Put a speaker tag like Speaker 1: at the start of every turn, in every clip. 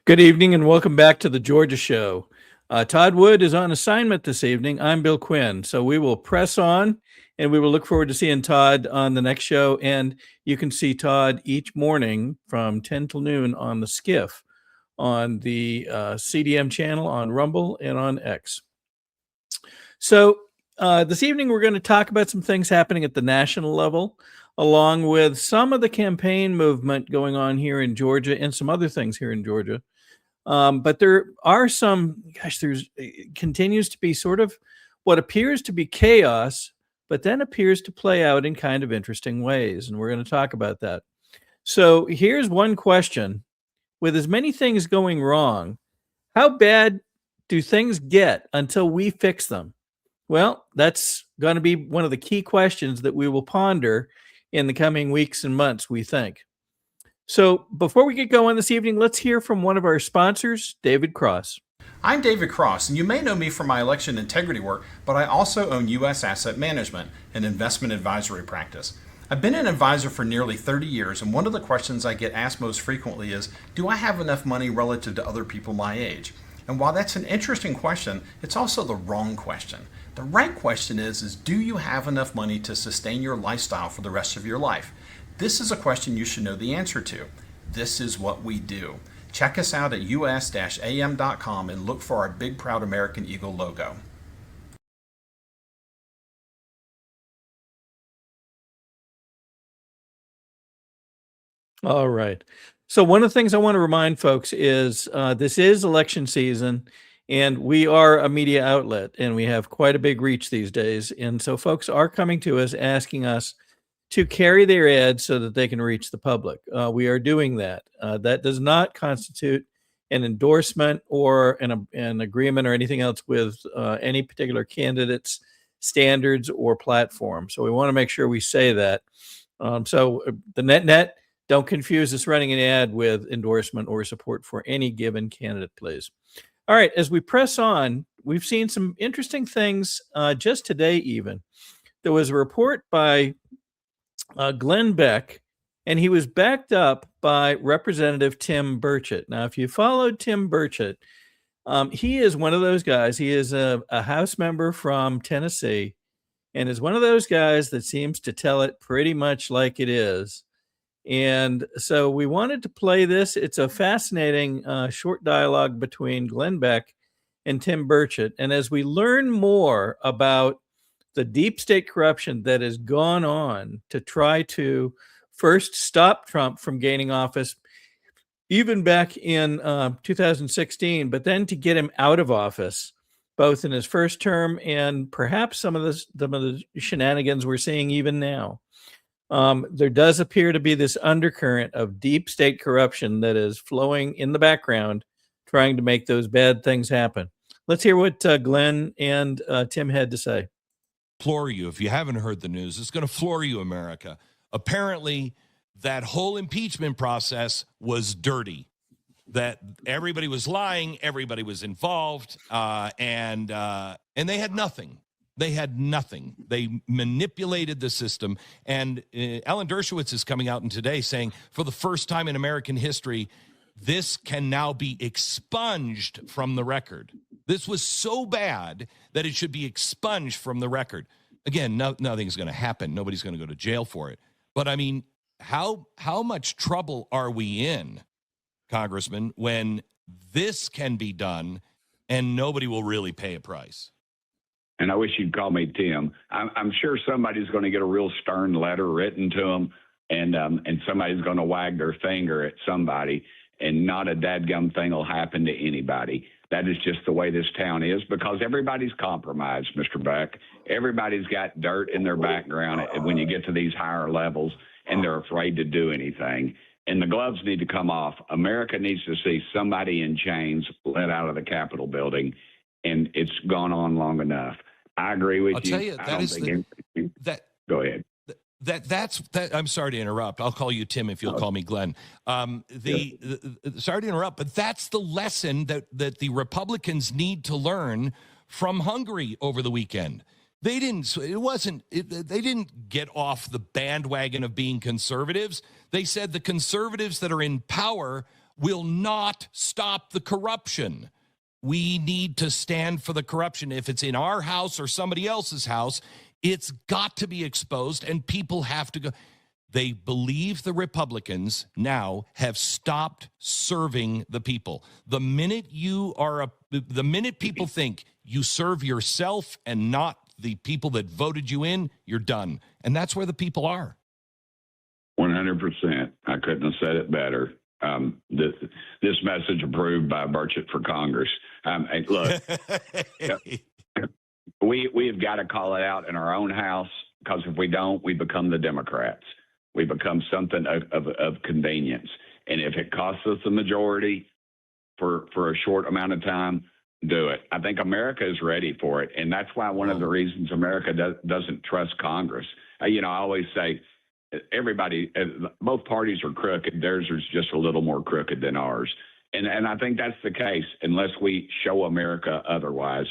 Speaker 1: Good evening and welcome back to the Georgia Show. Todd Wood is on assignment this evening. I'm Bill Quinn. So we will press on and we will look forward to seeing Todd on the next show. And you can see Todd each morning from 10 till noon on the Skiff on the CDM channel, on Rumble, and on X. So this evening we're going to talk about some things happening at the national level, along with some of the campaign movement going on here in Georgia and some other things here in Georgia. But there are it continues to be sort of what appears to be chaos, but then appears to play out in kind of interesting ways. And we're going to talk about that. So here's one question. With as many things going wrong, how bad do things get until we fix them? Well, that's going to be one of the key questions that we will ponder in the coming weeks and months, we think. So before we get going this evening, let's hear from one of our sponsors, David Cross.
Speaker 2: I'm David Cross, and you may know me from my election integrity work, but I also own U.S. Asset Management, an investment advisory practice. I've been an advisor for nearly 30 years, and one of the questions I get asked most frequently is, do I have enough money relative to other people my age? And while that's an interesting question, it's also the wrong question. The right question is do you have enough money to sustain your lifestyle for the rest of your life? This is a question you should know the answer to. This is what we do. Check us out at us-am.com and look for our big, proud American Eagle logo.
Speaker 1: All right. So one of the things I want to remind folks is this is election season, and we are a media outlet, and we have quite a big reach these days. And so folks are coming to us asking us to carry their ads so that they can reach the public. We are doing that. That does not constitute an endorsement or an agreement or anything else with any particular candidate's standards or platform. So we want to make sure we say that. So the net, don't confuse us running an ad with endorsement or support for any given candidate, please. All right, as we press on, we've seen some interesting things just today even. There was a report by Glenn Beck, and he was backed up by Representative Tim Burchett. Now, if you followed Tim Burchett, he is one of those guys. He is a House member from Tennessee and is one of those guys that seems to tell it pretty much like it is. And so we wanted to play this. It's a fascinating short dialogue between Glenn Beck and Tim Burchett. And as we learn more about the deep state corruption that has gone on to try to first stop Trump from gaining office, even back in 2016, but then to get him out of office, both in his first term and perhaps some of the shenanigans we're seeing even now. There does appear to be this undercurrent of deep state corruption that is flowing in the background, trying to make those bad things happen. Let's hear what Glenn and Tim had to say.
Speaker 3: Floor you. If you haven't heard the news, it's going to floor you, America. Apparently, that whole impeachment process was dirty. That everybody was lying, everybody was involved, and they had nothing. They had nothing. They manipulated the system. And Alan Dershowitz is coming out today saying, for the first time in American history, this can now be expunged from the record. This was so bad that it should be expunged from the record. Again, nothing's going to happen. Nobody's going to go to jail for it. But I mean, how much trouble are we in, Congressman, when this can be done and nobody will really pay a price?
Speaker 4: And I wish you'd call me Tim. I'm sure somebody's going to get a real stern letter written to them, and somebody's going to wag their finger at somebody, and not a dadgum thing will happen to anybody. That is just the way this town is, because everybody's compromised, Mr. Beck. Everybody's got dirt in their background when you get to these higher levels, and they're afraid to do anything. And the gloves need to come off. America needs to see somebody in chains let out of the Capitol building, and it's gone on long enough. I agree with you.
Speaker 3: I'll tell you,
Speaker 4: Go ahead.
Speaker 3: That's I'm sorry to interrupt. I'll call you Tim if you'll call me Glenn. Sorry to interrupt, but that's the lesson that the Republicans need to learn from Hungary over the weekend. They didn't get off the bandwagon of being conservatives. They said the conservatives that are in power will not stop the corruption. We need to stand for the corruption. If it's in our house or somebody else's house, it's got to be exposed, and people have to go. They believe the Republicans now have stopped serving the people. The minute people think you serve yourself and not the people that voted you in, you're done. And that's where the people are.
Speaker 4: 100%. I couldn't have said it better. This message approved by Burchett for Congress. And look, we have got to call it out in our own house, because if we don't, we become the Democrats. We become something of convenience. And if it costs us the majority for a short amount of time, do it. I think America is ready for it. And that's why one of the reasons America doesn't trust Congress. I always say, everybody, both parties are crooked. Theirs is just a little more crooked than ours. And I think that's the case unless we show America otherwise.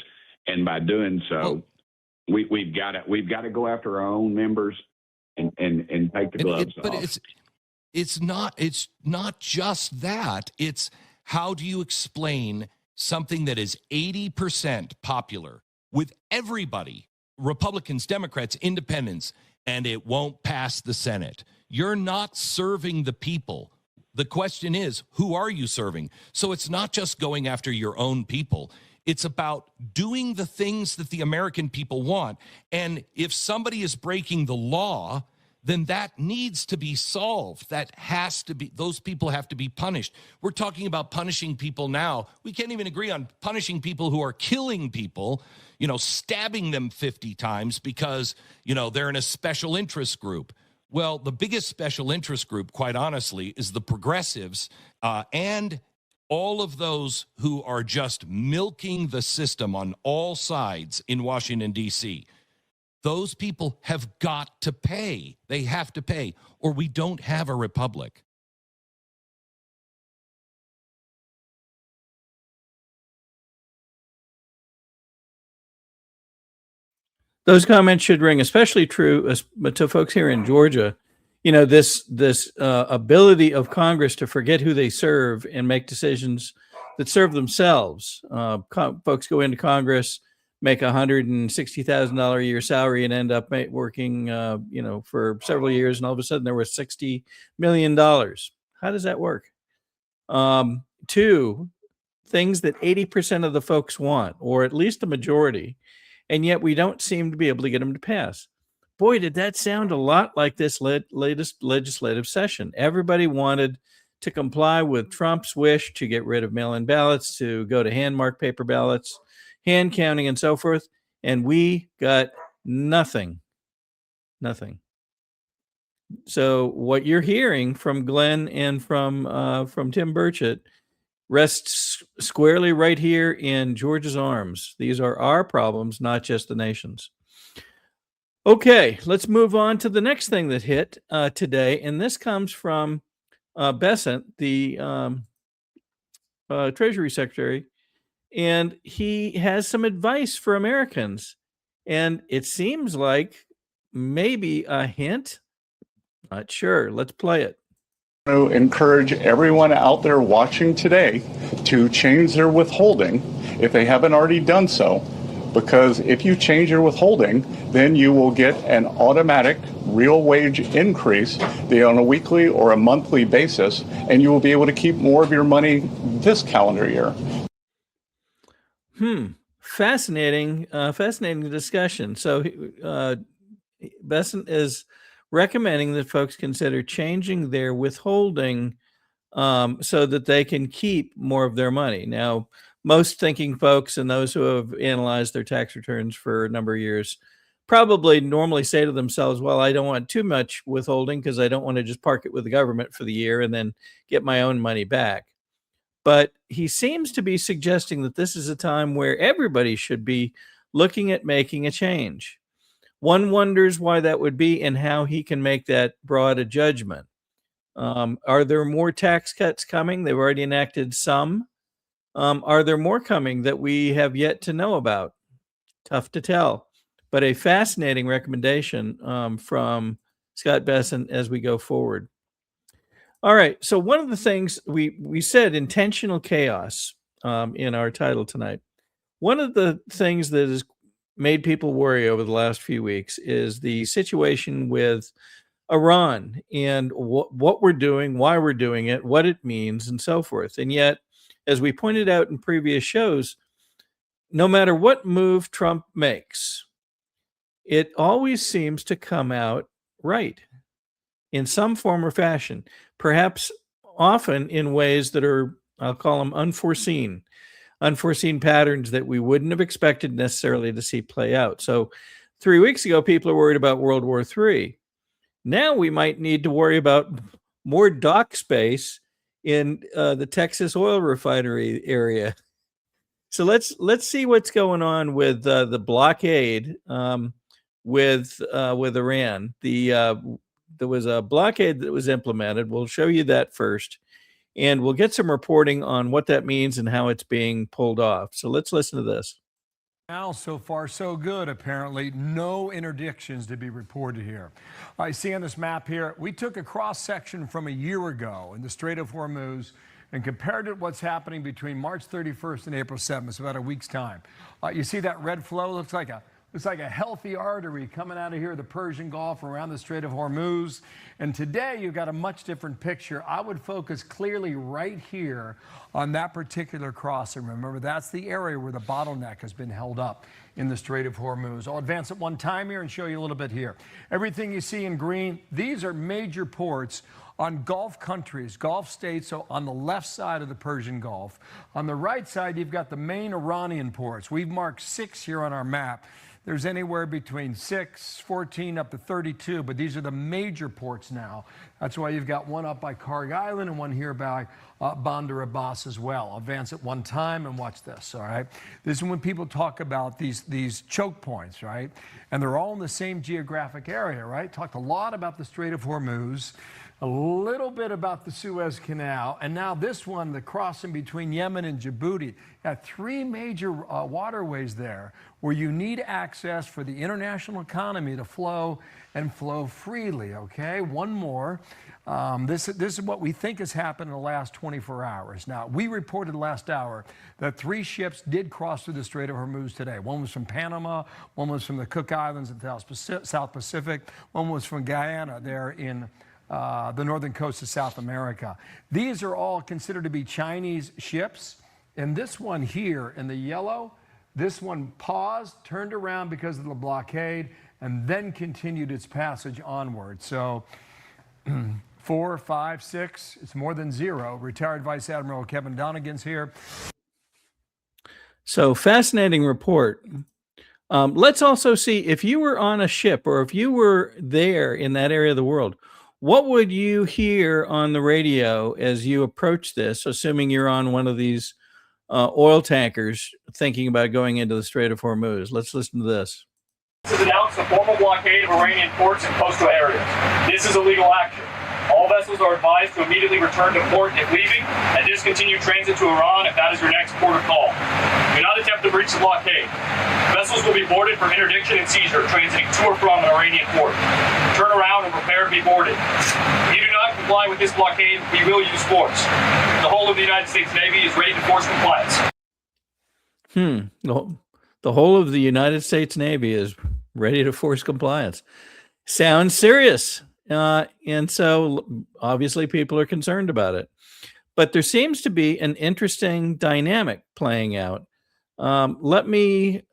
Speaker 4: And by doing so, we've got to go after our own members and take the gloves off.
Speaker 3: But it's not just that. It's how do you explain something that is 80% popular with everybody, Republicans, Democrats, independents, and it won't pass the Senate? You're not serving the people. The question is, who are you serving? So it's not just going after your own people. It's about doing the things that the American people want. And if somebody is breaking the law, then that needs to be solved. That has to be, those people have to be punished. We're talking about punishing people now. We can't even agree on punishing people who are killing people, stabbing them 50 times because, they're in a special interest group. Well, the biggest special interest group, quite honestly, is the progressives and all of those who are just milking the system on all sides in Washington, D.C. Those people have got to pay. They have to pay, or we don't have a republic.
Speaker 1: Those comments should ring especially true to folks here in Georgia. This ability of Congress to forget who they serve and make decisions that serve themselves. Folks go into Congress, make $160,000 a year salary, and end up working, for several years, and all of a sudden there was $60 million. How does that work? Two, things that 80% of the folks want, or at least the majority, and yet we don't seem to be able to get them to pass. Boy, did that sound a lot like this latest legislative session. Everybody wanted to comply with Trump's wish to get rid of mail-in ballots, to go to hand-marked paper ballots, hand counting, and so forth, and we got nothing. Nothing. So what you're hearing from Glenn and from Tim Burchett rests squarely right here in Georgia's arms. These are our problems, not just the nation's. Okay, let's move on to the next thing that hit today, and this comes from Bessent, the Treasury Secretary, and he has some advice for Americans, and it seems like maybe a hint. Not sure. Let's play it.
Speaker 5: I want to encourage everyone out there watching today to change their withholding if they haven't already done so, because if you change your withholding, then you will get an automatic real wage increase on a weekly or a monthly basis, and you will be able to keep more of your money this calendar year.
Speaker 1: Fascinating discussion. So Bessent is recommending that folks consider changing their withholding so that they can keep more of their money. Now, most thinking folks and those who have analyzed their tax returns for a number of years probably normally say to themselves, well, I don't want too much withholding because I don't want to just park it with the government for the year and then get my own money back. But he seems to be suggesting that this is a time where everybody should be looking at making a change. One wonders why that would be and how he can make that broad a judgment. Are there more tax cuts coming? They've already enacted some. Are there more coming that we have yet to know about? Tough to tell, but a fascinating recommendation from Scott Bessent as we go forward. All right. So one of the things we said intentional chaos in our title tonight. One of the things that has made people worry over the last few weeks is the situation with Iran and what we're doing, why we're doing it, what it means, and so forth. And yet, as we pointed out in previous shows, no matter what move Trump makes, it always seems to come out right in some form or fashion, perhaps often in ways that are, I'll call them unforeseen patterns that we wouldn't have expected necessarily to see play out. So 3 weeks ago, people are worried about World War III. Now we might need to worry about more dock space in the Texas oil refinery area. So let's see what's going on with the blockade with Iran. There was a blockade that was implemented. We'll show you that first, and we'll get some reporting on what that means and how it's being pulled off. So let's listen to this.
Speaker 6: Now, so far, so good, apparently. No interdictions to be reported here. I see on this map here, we took a cross-section from a year ago in the Strait of Hormuz and compared it to what's happening between March 31st and April 7th. It's about a week's time. You see that red flow? Looks like a healthy artery coming out of here, the Persian Gulf, around the Strait of Hormuz. And today, you've got a much different picture. I would focus clearly right here on that particular crossing. Remember, that's the area where the bottleneck has been held up in the Strait of Hormuz. I'll advance it one time here and show you a little bit here. Everything you see in green, these are major ports on Gulf countries, Gulf states, so on the left side of the Persian Gulf. On the right side, you've got the main Iranian ports. We've marked 6 here on our map. There's anywhere between 6, 14, up to 32, but these are the major ports now. That's why you've got one up by Karg Island and one here by Bandar Abbas as well. I'll advance it one time and watch this, all right? This is when people talk about these choke points, right? And they're all in the same geographic area, right? Talked a lot about the Strait of Hormuz, a little bit about the Suez Canal, and now this one, the crossing between Yemen and Djibouti. Got 3 major waterways there where you need access for the international economy to flow and flow freely, okay? One more. This is what we think has happened in the last 24 hours. Now, we reported last hour that 3 ships did cross through the Strait of Hormuz today. One was from Panama, one was from the Cook Islands in the South Pacific, one was from Guyana there in the northern coast of South America. These are all considered to be Chinese ships. And this one here in the yellow, this one paused, turned around because of the blockade, and then continued its passage onward. So 4, 5, 6, it's more than 0. Retired Vice Admiral Kevin Donegan's here.
Speaker 1: So fascinating report. Let's also see if you were on a ship or if you were there in that area of the world, what would you hear on the radio as you approach this, assuming you're on one of these oil tankers thinking about going into the Strait of Hormuz? Let's listen to this.
Speaker 7: This has announced a formal blockade of Iranian ports and coastal areas. This is illegal action. All vessels are advised to immediately return to port if leaving and discontinue transit to Iran if that is your next port of call. Do not attempt to breach the blockade. Vessels will be boarded for interdiction and seizure transiting to or from an Iranian port. Turn around and prepare to be boarded. If you do not comply with this blockade, we will use force. The whole of the United States Navy is ready to force compliance.
Speaker 1: The whole of the United States Navy is ready to force compliance. Sounds serious. And so obviously people are concerned about it. But there seems to be an interesting dynamic playing out. Let me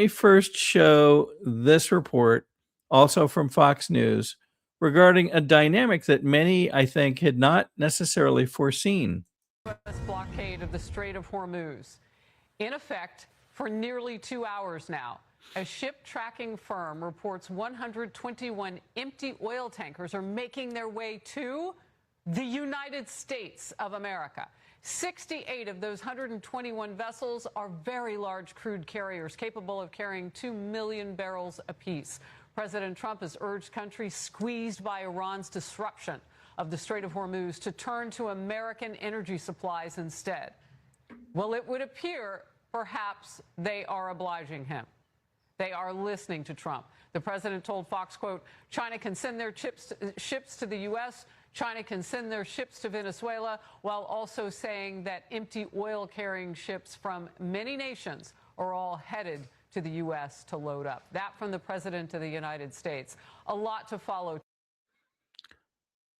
Speaker 1: first show this report, also from Fox News, regarding a dynamic that many, I think, had not necessarily foreseen.
Speaker 8: U.S. blockade of the Strait of Hormuz, in effect for nearly 2 hours now. A ship tracking firm reports 121 empty oil tankers are making their way to the United States of America. 68 of those 121 vessels are very large crude carriers capable of carrying 2 million barrels apiece. President Trump has urged countries squeezed by Iran's disruption of the Strait of Hormuz to turn to American energy supplies instead. Well, it would appear perhaps they are obliging him. They are listening to Trump. The president told Fox, quote, China can send their ships to the U.S. China can send their ships to Venezuela, while also saying that empty oil-carrying ships from many nations are all headed to the U.S. to load up. That from the President of the United States. A lot to follow.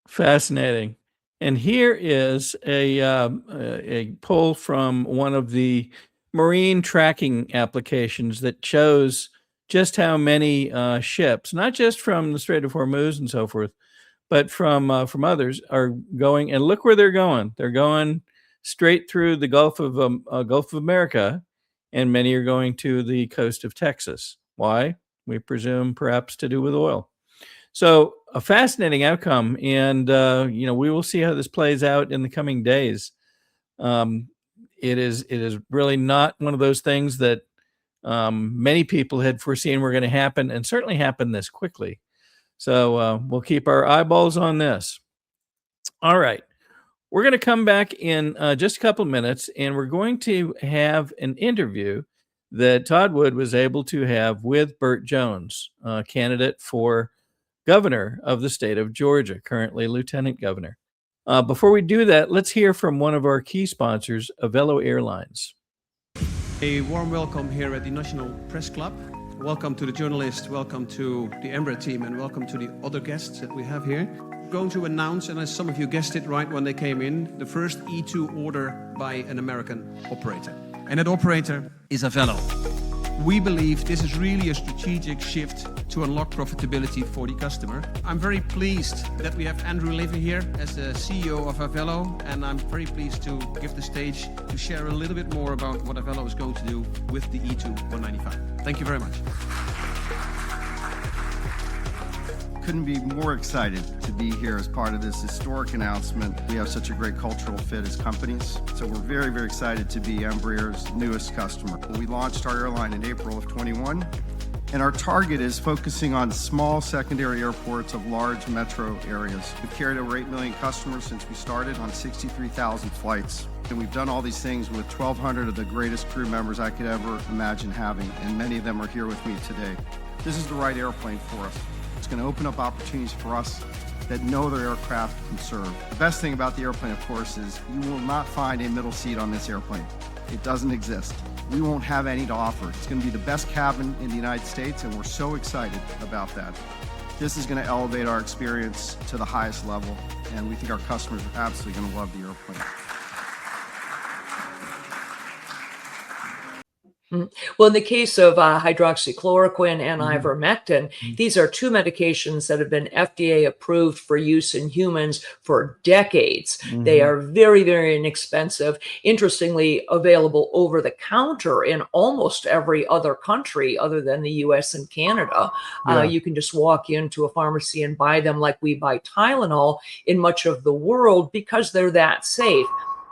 Speaker 1: Fascinating. And here is a poll from one of the marine tracking applications that shows just how many ships, not just from the Strait of Hormuz and so forth, but from others, are going. And look where they're going. They're going straight through the Gulf of America, and many are going to the coast of Texas. Why? We presume perhaps to do with oil. So a fascinating outcome, and we will see how this plays out in the coming days. It is really not one of those things that many people had foreseen were going to happen, and certainly happen this quickly. So we'll keep our eyeballs on this. All right, we're going to come back in just a couple of minutes, and we're going to have an interview that Todd Wood was able to have with Burt Jones, candidate for governor of the state of Georgia, currently lieutenant governor. Before we do that, let's hear from one of our key sponsors, Avelo Airlines.
Speaker 9: A warm welcome here at the National Press Club. Welcome to the journalists, welcome to the Embraer team, and welcome to the other guests that we have here. We're going to announce, and as some of you guessed it right when they came in, the first E2 order by an American operator. And that operator is Avelo. We believe this is really a strategic shift to unlock profitability for the customer. I'm very pleased that we have Andrew Levy here as the CEO of Avelo, and I'm very pleased to give the stage to share a little bit more about what Avelo is going to do with the E2 195. Thank you very much.
Speaker 10: Couldn't be more excited to be here as part of this historic announcement. We have such a great cultural fit as companies, so we're very, very excited to be Embraer's newest customer. We launched our airline in April of 21, and our target is focusing on small secondary airports of large metro areas. We've carried over 8 million customers since we started on 63,000 flights. And we've done all these things with 1,200 of the greatest crew members I could ever imagine having, and many of them are here with me today. This is the right airplane for us. It's going to open up opportunities for us that no other aircraft can serve. The best thing about the airplane, of course, is you will not find a middle seat on this airplane. It doesn't exist. We won't have any to offer. It's going to be the best cabin in the United States, and we're so excited about that. This is going to elevate our experience to the highest level, and we think our customers are absolutely going to love the airplane.
Speaker 11: Well, in the case of hydroxychloroquine and ivermectin, these are two medications that have been FDA approved for use in humans for decades. They are very, very inexpensive. Interestingly, available over the counter in almost every other country other than the US and Canada. You can just walk into a pharmacy and buy them like we buy Tylenol in much of the world because they're that safe.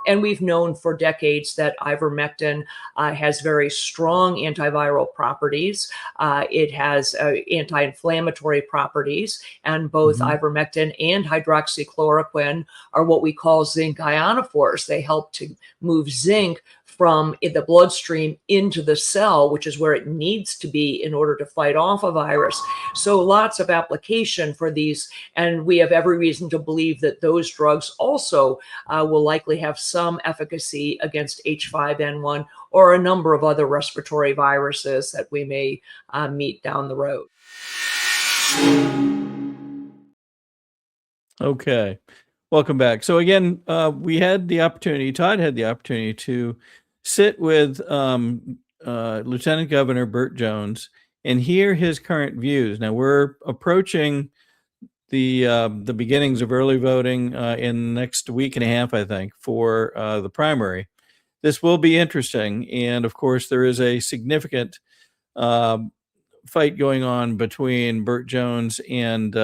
Speaker 11: And we've known for decades that ivermectin has very strong antiviral properties. It has anti-inflammatory properties, and both ivermectin and hydroxychloroquine are what we call zinc ionophores. They help to move zinc from the bloodstream into the cell, which is where it needs to be in order to fight off a virus. So lots of application for these, and we have every reason to believe that those drugs also will likely have some efficacy against H5N1 or a number of other respiratory viruses that we may meet down the road.
Speaker 1: Okay, welcome back. So again, we had the opportunity, Todd had the opportunity to sit with Lieutenant Governor Burt Jones and hear his current views. Now we're approaching the beginnings of early voting in the next week and a half, I think, for the primary. This will be interesting, and of course, there is a significant fight going on between Burt Jones and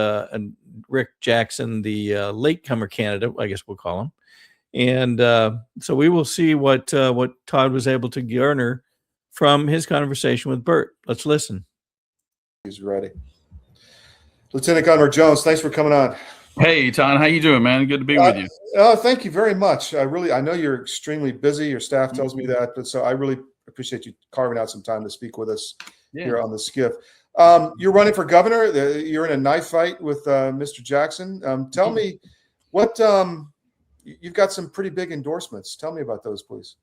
Speaker 1: Rick Jackson, the latecomer candidate, I guess we'll call him. And so we will see what Todd was able to garner from his conversation with Burt. Let's listen.
Speaker 12: He's ready. Lieutenant Governor Jones, thanks for coming on.
Speaker 13: Hey, Todd, how you doing, man? Good to be with you.
Speaker 12: Thank you very much. I know you're extremely busy. Your staff tells me that, but so I really appreciate you carving out some time to speak with us here on the skiff. You're running for governor. You're in a knife fight with Mr. Jackson. Tell me, What you've got some pretty big endorsements. Tell me about those, please.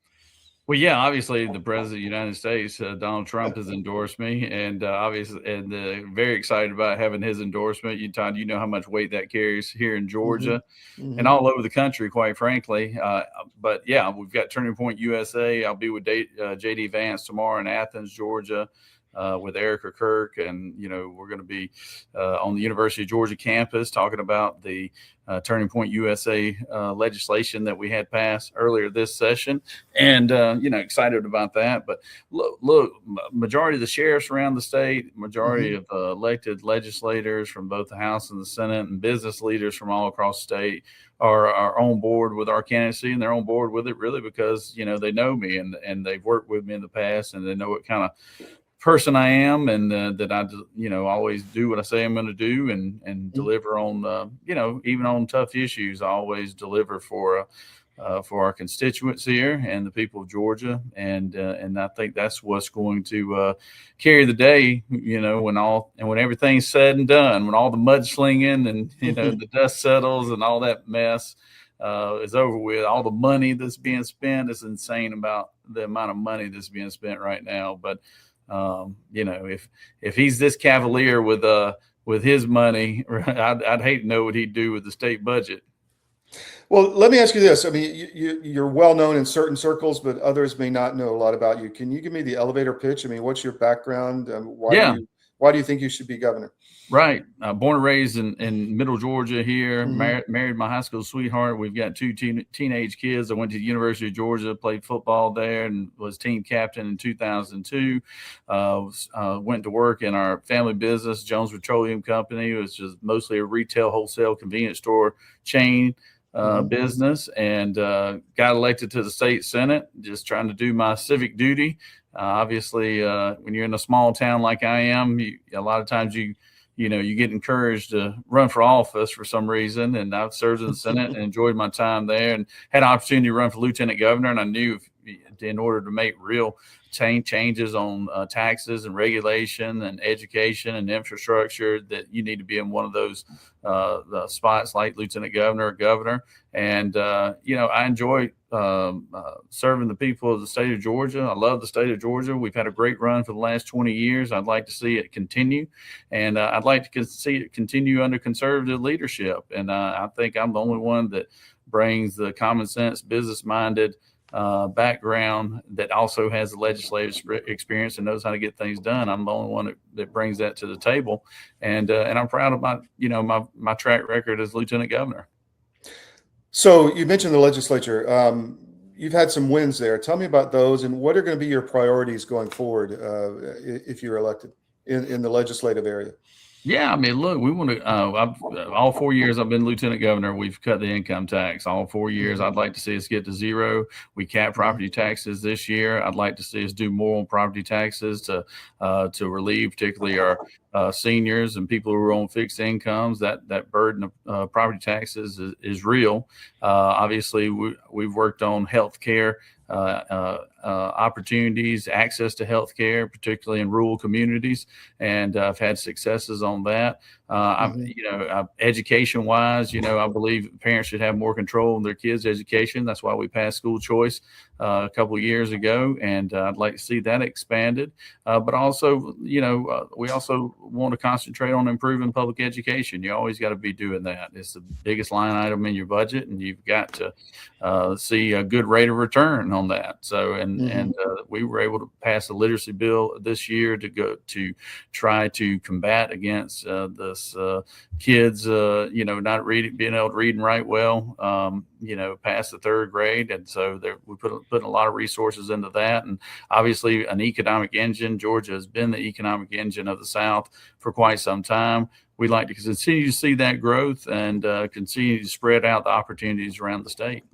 Speaker 13: Well, yeah, obviously the president of the United States, Donald Trump, has endorsed me, and very excited about having his endorsement. Todd, you know how much weight that carries here in Georgia and all over the country, quite frankly. But yeah, we've got Turning Point USA. I'll be with JD Vance tomorrow in Athens, Georgia. With Erica Kirk, and we're going to be on the University of Georgia campus talking about the Turning Point USA legislation that we had passed earlier this session, and excited about that. But look, majority of the sheriffs around the state, majority of elected legislators from both the House and the Senate, and business leaders from all across the state are on board with our candidacy, and they're on board with it really because they know me and they've worked with me in the past, and they know what kind of person I am, and that I always do what I say I'm going to do, and deliver on even on tough issues. I always deliver for our constituents here and the people of Georgia, and I think that's what's going to carry the day. When everything's said and done, when all the mudslinging and the dust settles and all that mess is over with, all the money that's being spent is insane about the amount of money that's being spent right now, but if he's this cavalier with his money, I'd hate to know what he'd do with the state budget.
Speaker 12: Well, let me ask you this. I mean, you're well known in certain circles, but others may not know a lot about you. Can you give me the elevator pitch? I mean, what's your background? Why do you think you should be governor?
Speaker 13: Right. Born and raised in Middle Georgia here, married my high school sweetheart. We've got two teenage kids. I went to the University of Georgia, played football there, and was team captain in 2002. Went to work in our family business, Jones Petroleum Company, which is mostly a retail, wholesale, convenience store chain business, and got elected to the state Senate, just trying to do my civic duty. Obviously, when you're in a small town like I am, a lot of times you get encouraged to run for office for some reason. And I've served in the Senate and enjoyed my time there, and had an opportunity to run for lieutenant governor. And I knew in order to make real changes on taxes and regulation and education and infrastructure, that you need to be in one of those the spots like lieutenant governor or governor. And, I enjoy serving the people of the state of Georgia. I love the state of Georgia. We've had a great run for the last 20 years. I'd like to see it continue. And I'd like to see it continue under conservative leadership. And I think I'm the only one that brings the common sense, business-minded background that also has the legislative experience and knows how to get things done. I'm the only one that brings that to the table. And I'm proud of my track record as lieutenant governor.
Speaker 12: So you mentioned the legislature. You've had some wins there. Tell me about those, and what are going to be your priorities going forward if you're elected in the legislative area?
Speaker 13: Yeah, I mean, look, we want to. All 4 years I've been lieutenant governor, we've cut the income tax. All 4 years, I'd like to see us get to zero. We cap property taxes this year. I'd like to see us do more on property taxes to relieve, particularly our seniors and people who are on fixed incomes. That burden of property taxes is real. Obviously, we've worked on health care. Opportunities, access to health care, particularly in rural communities. And I've had successes on that. Education wise, I believe parents should have more control of their kids' education. That's why we passed school choice a couple of years ago. And I'd like to see that expanded. But also, we also want to concentrate on improving public education. You always got to be doing that. It's the biggest line item in your budget, and you've got to see a good rate of return on that. So, and we were able to pass a literacy bill this year to try to combat against this kids, not being able to read and write well, past the third grade. And so we put a lot of resources into that. And obviously an economic engine. Georgia has been the economic engine of the South for quite some time. We'd like to continue to see that growth and continue to spread out the opportunities around the state.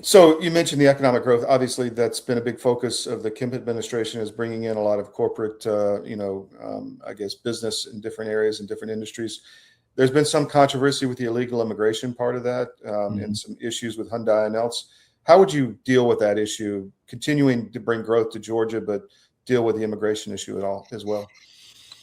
Speaker 12: So you mentioned the economic growth. Obviously, that's been a big focus of the Kemp administration, is bringing in a lot of corporate, business in different areas and different industries. There's been some controversy with the illegal immigration part of that, and some issues with Hyundai and else. How would you deal with that issue, continuing to bring growth to Georgia, but deal with the immigration issue at all as well?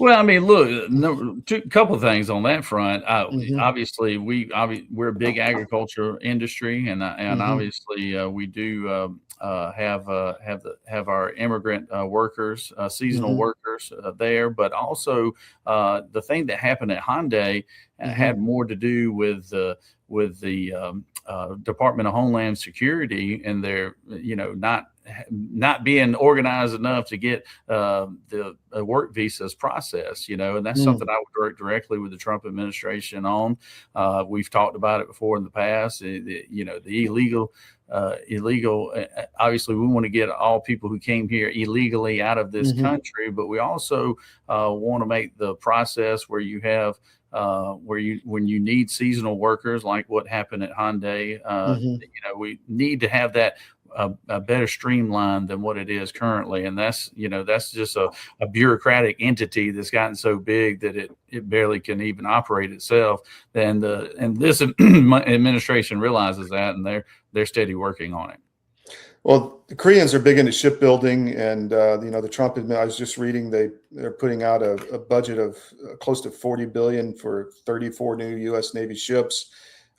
Speaker 13: Well, I mean, look, couple of things on that front. Obviously, we're a big agriculture industry, and obviously we do have our immigrant workers, seasonal workers there, but also the thing that happened at Hyundai had more to do with the Department of Homeland Security and their, not being organized enough to get the work visas processed, and that's something I would work directly with the Trump administration on. We've talked about it before in the past. The illegal. Obviously, we want to get all people who came here illegally out of this country, but we also want to make the process where you have when you need seasonal workers, like what happened at Hyundai, we need to have that a better streamlined than what it is currently. And that's just a bureaucratic entity that's gotten so big that it barely can even operate itself. And this administration realizes that, and they're steady working on it.
Speaker 12: Well, the Koreans are big into shipbuilding, and the Trump I was just reading they're putting out a budget of close to $40 billion for 34 new U.S. Navy ships.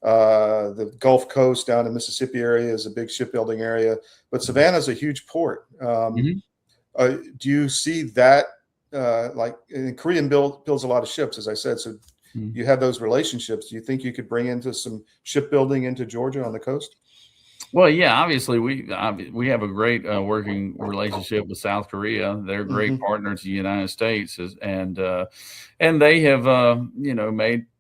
Speaker 12: The Gulf Coast down in Mississippi area is a big shipbuilding area, but Savannah is a huge port. Do you see that? And Korean builds a lot of ships, as I said. So you have those relationships. Do you think you could bring into some shipbuilding into Georgia on the coast?
Speaker 13: Well, yeah, obviously we have a great working relationship with South Korea. They're great partners to the United States, and they have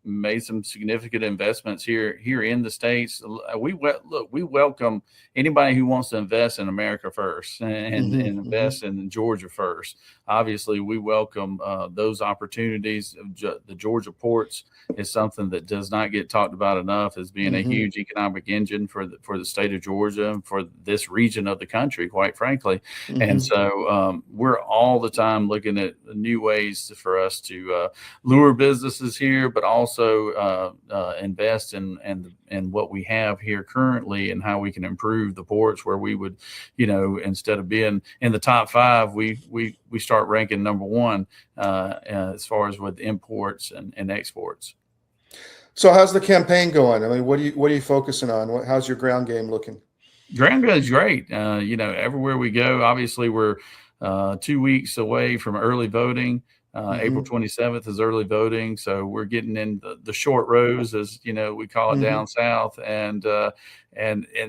Speaker 13: made some significant investments here in the States. We welcome anybody who wants to invest in America first and invest in Georgia first. Obviously, we welcome those opportunities. The Georgia ports is something that does not get talked about enough as being a huge economic engine for the state of Georgia and for this region of the country, quite frankly. And so we're all the time looking at new ways for us to lure businesses here, but also invest in what we have here currently and how we can improve the ports, where we would, instead of being in the top 5, we start ranking number 1 as far as with imports and exports.
Speaker 12: So how's the campaign going? I mean, what are you focusing on? How's your ground game looking?
Speaker 13: Ground game is great. Everywhere we go, obviously we're 2 weeks away from early voting. April 27th is early voting. So we're getting in the short rows, as we call it down south. And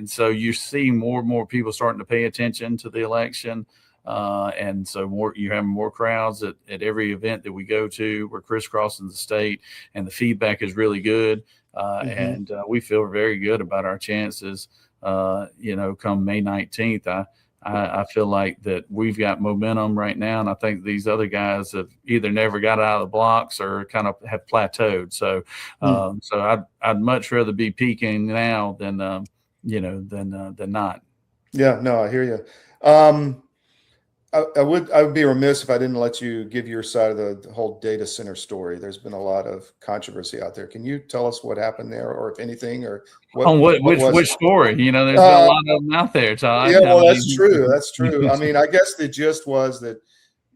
Speaker 13: so you see more and more people starting to pay attention to the election. And so you're having more crowds at every event that we go to. We're crisscrossing the state, and the feedback is really good. And we feel very good about our chances, come May 19th. I feel like that we've got momentum right now, and I think these other guys have either never got out of the blocks or kind of have plateaued. So, I'd much rather be peaking now than not.
Speaker 12: Yeah, no, I hear you. I would be remiss if I didn't let you give your side of the whole data center story. There's been a lot of controversy out there. Can you tell us what happened there, or if anything, or
Speaker 13: which story? There's been a lot of them out there, Todd.
Speaker 12: Yeah, well, that's true. That's true. I mean, I guess the gist was that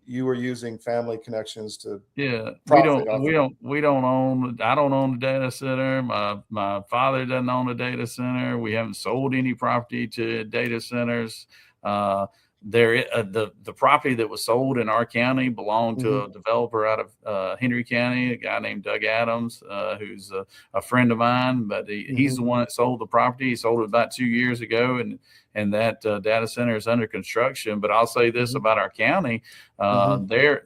Speaker 12: you were using family connections to
Speaker 13: I don't own the data center. My father doesn't own a data center. We haven't sold any property to data centers. The property that was sold in our county belonged to a developer out of Henry County, a guy named Doug Adams, who's a friend of mine, but he's the one that sold the property. He sold it about 2 years ago, and that data center is under construction. But I'll say this about our county: they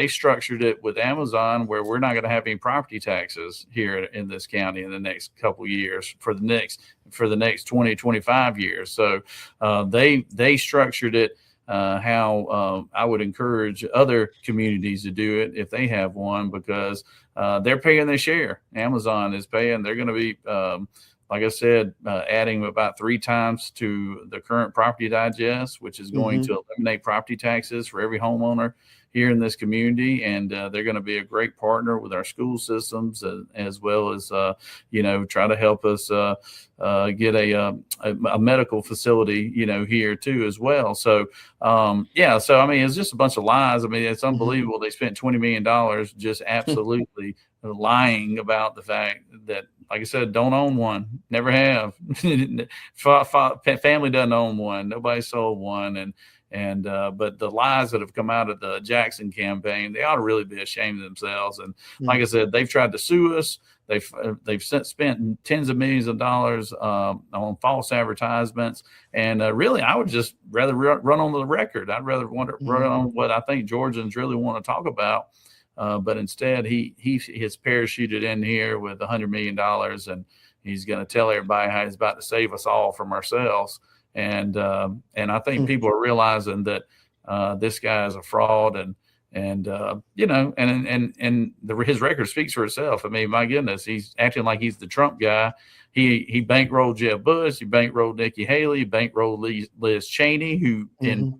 Speaker 13: structured it with Amazon, where we're not going to have any property taxes here in this county in the next couple of years for the next 20, 25 years. So they structured it how I would encourage other communities to do it if they have one, because they're paying their share. Amazon is paying. They're going to be, like I said, adding about 3 times to the current property digest, which is going to eliminate property taxes for every homeowner here in this community, and they're going to be a great partner with our school systems, as well as try to help us get a medical facility here too as well. So so I mean, it's just a bunch of lies. I mean, it's unbelievable. They spent $20 million just absolutely lying about the fact that, like I said, don't own one, never have. Family doesn't own one, nobody sold one, but the lies that have come out of the Jackson campaign, they ought to really be ashamed of themselves. And like I said, they've tried to sue us. They've spent tens of millions of dollars on false advertisements, and really, I would just rather run on the record. I'd rather run on what I think Georgians really want to talk about. But instead, he has parachuted in here with $100 million, and he's going to tell everybody how he's about to save us all from ourselves. And I think people are realizing that this guy is a fraud, and his record speaks for itself. I mean, my goodness, he's acting like he's the Trump guy. He bankrolled Jeb Bush, he bankrolled Nikki Haley, he bankrolled Liz Cheney, who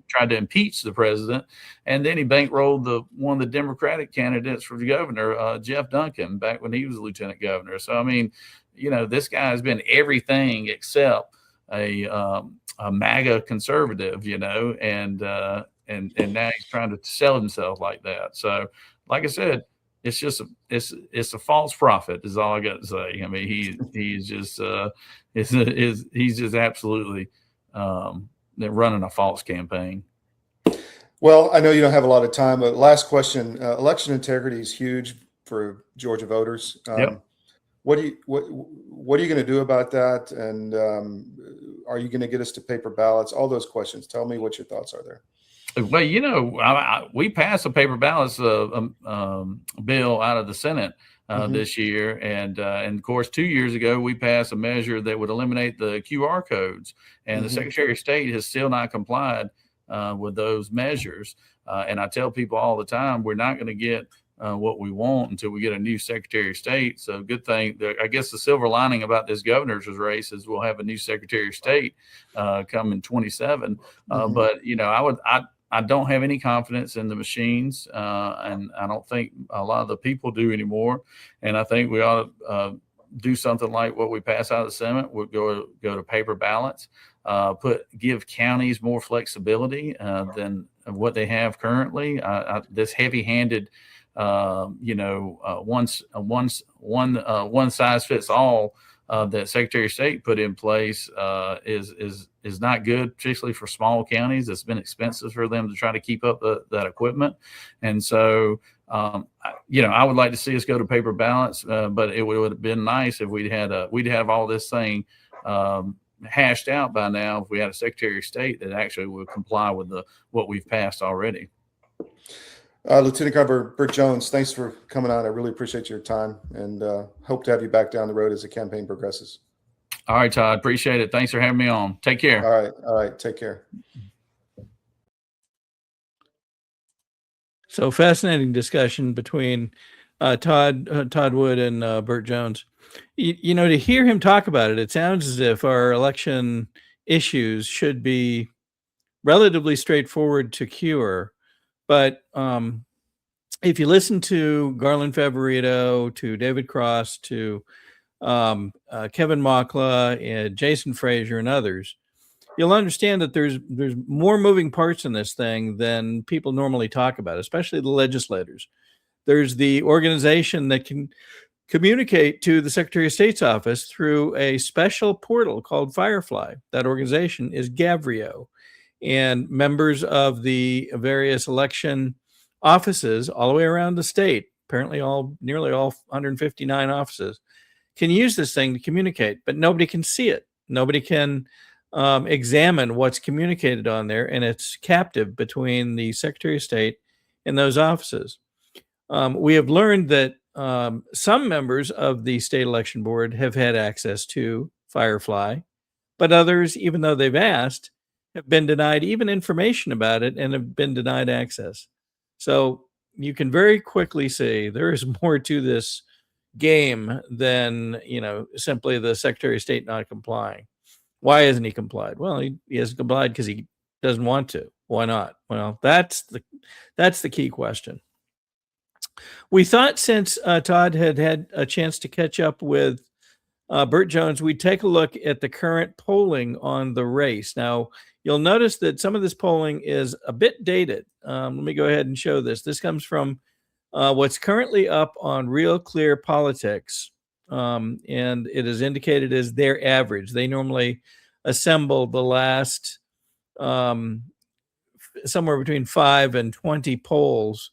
Speaker 13: tried to impeach the president, and then he bankrolled one of the Democratic candidates for the governor, Jeff Duncan, back when he was lieutenant governor. So I mean, this guy has been everything except a MAGA conservative, and now he's trying to sell himself like that. So, like I said, it's just it's a false prophet is all I got to say. I mean, he's just he's just absolutely running a false campaign.
Speaker 12: Well, I know you don't have a lot of time, but last question: election integrity is huge for Georgia voters.
Speaker 13: Yep.
Speaker 12: What are you going to do about that? And are you going to get us to paper ballots? All those questions. Tell me what your thoughts are there.
Speaker 13: Well, we passed a paper ballots bill out of the Senate this year, and of course 2 years ago we passed a measure that would eliminate the QR codes, and the Secretary of State has still not complied with those measures. And I tell people all the time, we're not going to get what we want until we get a new Secretary of State. So good thing. I guess the silver lining about this governor's race is we'll have a new Secretary of State come in 2027. But I don't have any confidence in the machines, and I don't think a lot of the people do anymore. And I think we ought to do something like what we pass out of the Senate. We'll go to paper ballots, give counties more flexibility than what they have currently. This heavy-handed, one size fits all that Secretary of State put in place is not good, particularly for small counties. It's been expensive for them to try to keep up that equipment. And so, I would like to see us go to paper ballots, but it would have been nice if we'd have all this thing hashed out by now. If we had a Secretary of State that actually would comply with what we've passed already.
Speaker 12: Lieutenant Gov Burt Jones, thanks for coming on. I really appreciate your time, and hope to have you back down the road as the campaign progresses.
Speaker 13: All right, Todd. Appreciate it. Thanks for having me on. Take care.
Speaker 12: All right. Take care.
Speaker 1: So fascinating discussion between Todd Wood and Burt Jones. To hear him talk about it, it sounds as if our election issues should be relatively straightforward to cure. But if you listen to Garland Favorito, to David Cross, to Kevin Mockla, and Jason Frazier, and others, you'll understand that there's more moving parts in this thing than people normally talk about, especially the legislators. There's the organization that can communicate to the Secretary of State's office through a special portal called Firefly. That organization is Gavrio. And members of the various election offices all the way around the state, apparently nearly all 159 offices, can use this thing to communicate, but nobody can see it. Nobody can examine what's communicated on there, and it's captive between the Secretary of State and those offices. We have learned that some members of the state election board have had access to Firefly, but others, even though they've asked, have been denied even information about it and have been denied access. So you can very quickly see there is more to this game than, simply the Secretary of State not complying. Why hasn't he complied? Well, he hasn't complied because he doesn't want to, Why not? Well, that's the key question. We thought since Todd had a chance to catch up with Burt Jones, we'd take a look at the current polling on the race. Now, you'll notice that some of this polling is a bit dated. Let me go ahead and show this. This comes from what's currently up on Real Clear Politics, and it is indicated as their average. They normally assemble the last somewhere between 5 and 20 polls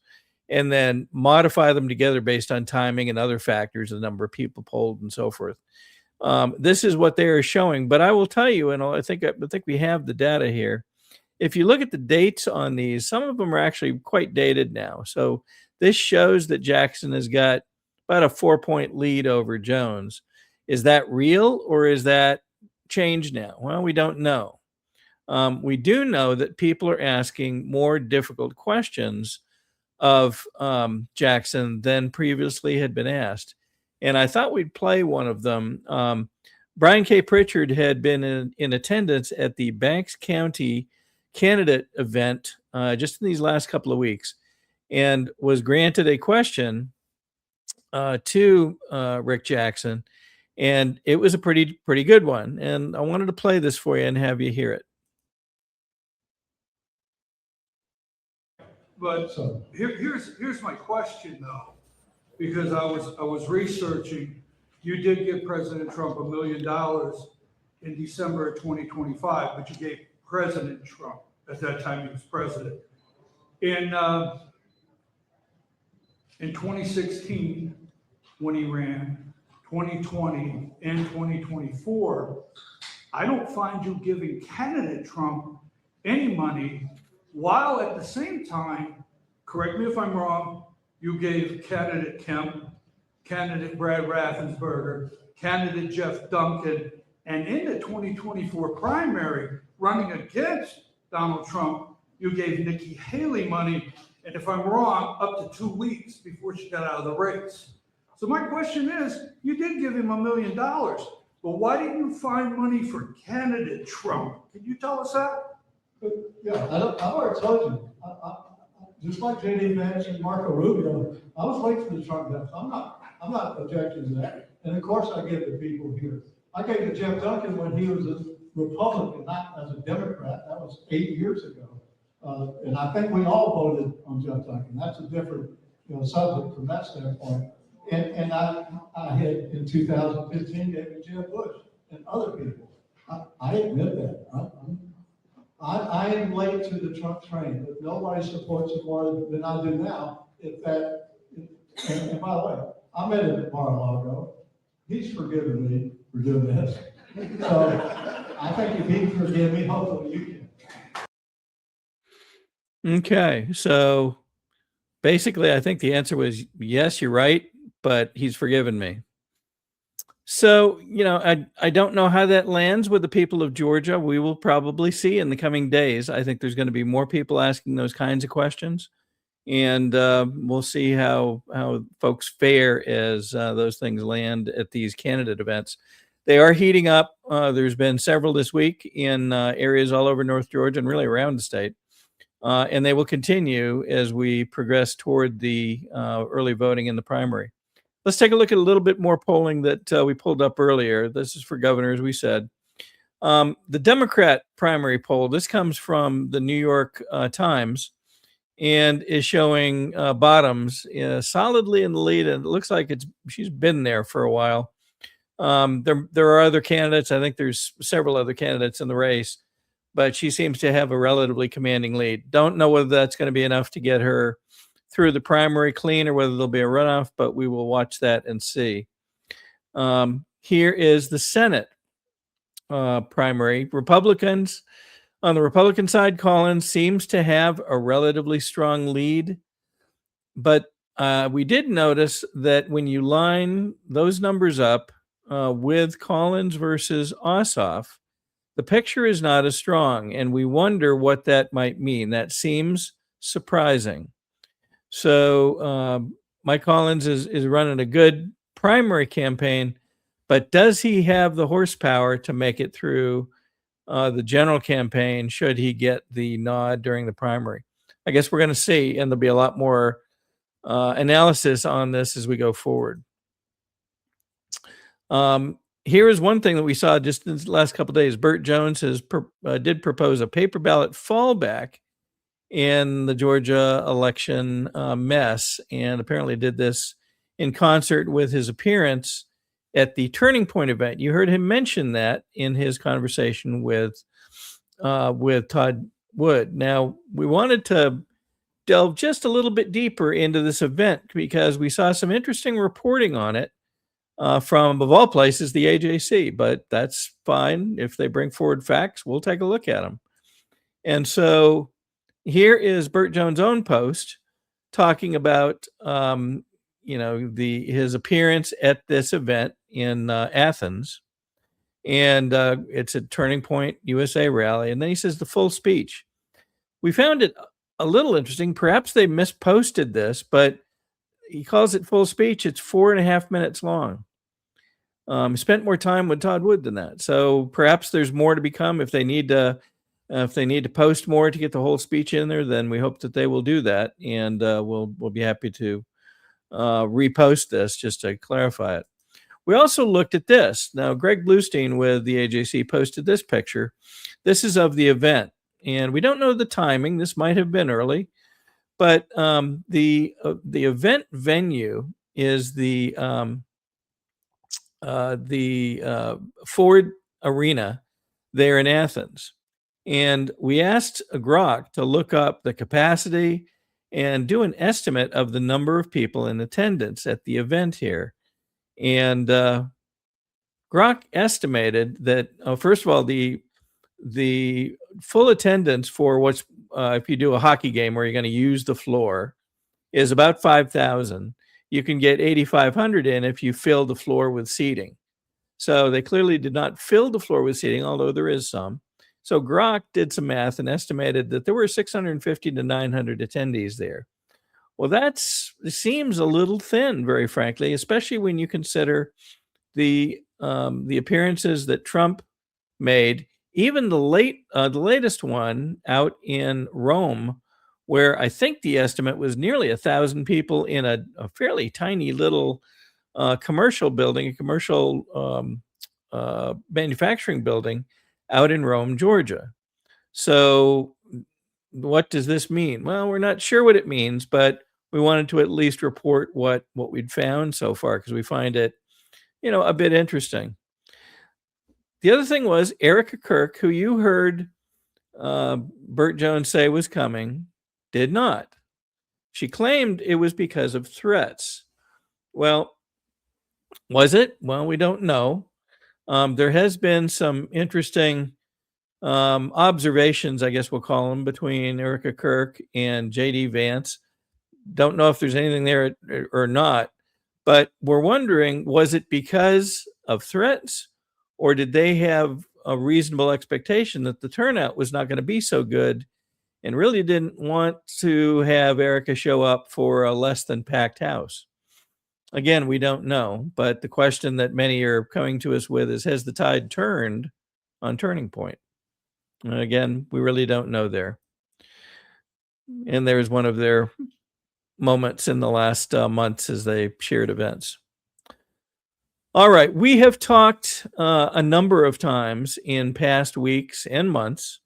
Speaker 1: and then modify them together based on timing and other factors, the number of people polled and so forth. This is what they are showing, but I will tell you, and I think we have the data here. If you look at the dates on these, some of them are actually quite dated now. So this shows that Jackson has got about a 4-point lead over Jones. Is that real or is that changed now? Well, we don't know. We do know that people are asking more difficult questions of Jackson than previously had been asked. And I thought we'd play one of them. Brian K. Pritchard had been in attendance at the Banks County candidate event just in these last couple of weeks and was granted a question to Rick Jackson. And it was a pretty good one. And I wanted to play this for you and have you hear it.
Speaker 14: But here's my question though, because I was researching. You did give President Trump $1 million in December of 2025, but you gave President Trump at that time he was president. In 2016, when he ran, 2020 and 2024, I don't find you giving candidate Trump any money, while at the same time, correct me if I'm wrong, you gave candidate Kemp, candidate Brad Raffensperger, candidate Jeff Duncan, and in the 2024 primary, running against Donald Trump, you gave Nikki Haley money, and if I'm wrong, up to 2 weeks before she got out of the race. So my question is, you did give him $1 million, but why didn't you find money for candidate Trump? Can you tell us that?
Speaker 15: Yeah, I've already told you. Just like J.D. Vance and Marco Rubio, I was late for the Trump death. I'm not objecting to that. And of course I give the people here. I gave to Jeff Duncan when he was a Republican, not as a Democrat. That was 8 years ago. And I think we all voted on Jeff Duncan. That's a different subject from that standpoint. And I had, in 2015, gave to Jeb Bush and other people. I admit that. I am late to the Trump train, but nobody supports it more than I do now. And by the way, I met him at Mar-a-Lago. He's forgiven me for doing this. So I think if he can forgive me, hopefully you can.
Speaker 1: Okay, so basically, I think the answer was yes, you're right, but he's forgiven me. So, I don't know how that lands with the people of Georgia. We will probably see in the coming days. I think there's going to be more people asking those kinds of questions, and we'll see how folks fare as those things land at these candidate events. They are heating up. There's been several this week in areas all over North Georgia and really around the state. And they will continue as we progress toward the early voting in the primary. Let's take a look at a little bit more polling that we pulled up earlier. This is for governor, as we said. The Democrat primary poll, this comes from the New York Times, and is showing Bottoms solidly in the lead, and it looks like she's been there for a while. There are other candidates. I think there's several other candidates in the race, but she seems to have a relatively commanding lead. Don't know whether that's going to be enough to get her through the primary clean or whether there'll be a runoff, but we will watch that and see. Here is the Senate primary. Republicans, on the Republican side, Collins seems to have a relatively strong lead, but we did notice that when you line those numbers up with Collins versus Ossoff, the picture is not as strong, and we wonder what that might mean. That seems surprising. So Mike Collins is running a good primary campaign, but does he have the horsepower to make it through the general campaign should he get the nod during the primary. I guess we're going to see, and there'll be a lot more analysis on this as we go forward. Here is one thing that we saw just in the last couple of days. Burt Jones did propose a paper ballot fallback in the Georgia election mess, and apparently did this in concert with his appearance at the Turning Point event. You heard him mention that in his conversation with Todd Wood. Now, we wanted to delve just a little bit deeper into this event because we saw some interesting reporting on it from, of all places, the AJC, but that's fine. If they bring forward facts, we'll take a look at them. And so here is Burt Jones' own post talking about, his appearance at this event in Athens. And it's a Turning Point USA rally. And then he says the full speech. We found it a little interesting. Perhaps they misposted this, but he calls it full speech. It's 4.5 minutes long. Spent more time with Todd Wood than that. So perhaps there's more to become. If they need to post more to get the whole speech in there, then we hope that they will do that. And we'll be happy to repost this just to clarify it. We also looked at this. Now, Greg Bluestein with the AJC posted this picture. This is of the event. And we don't know the timing. This might have been early. But the event venue is the Ford Arena there in Athens. And we asked Grok to look up the capacity and do an estimate of the number of people in attendance at the event here. And Grok estimated that, first of all, the full attendance for what's, if you do a hockey game where you're going to use the floor, is about 5,000. You can get 8,500 in if you fill the floor with seating. So they clearly did not fill the floor with seating, although there is some. So Grok did some math and estimated that there were 650 to 900 attendees there. Well, it seems a little thin, very frankly, especially when you consider the appearances that Trump made, even the latest one out in Rome, where I think the estimate was nearly 1,000 people in a fairly tiny little commercial building, a commercial manufacturing building out in Rome, Georgia. So what does this mean? Well, we're not sure what it means, but we wanted to at least report what we'd found so far because we find it, a bit interesting. The other thing was Erica Kirk, who you heard Burt Jones say was coming, did not. She claimed it was because of threats. Well, was it? Well, we don't know. There has been some interesting observations, I guess we'll call them, between Erica Kirk and J.D. Vance. Don't know if there's anything there or not, but we're wondering, was it because of threats, or did they have a reasonable expectation that the turnout was not going to be so good and really didn't want to have Erica show up for a less than packed house? Again, we don't know, but the question that many are coming to us with is, has the tide turned on Turning Point? And again, we really don't know there. And there's one of their moments in the last months as they shared events. All right, we have talked a number of times in past weeks and months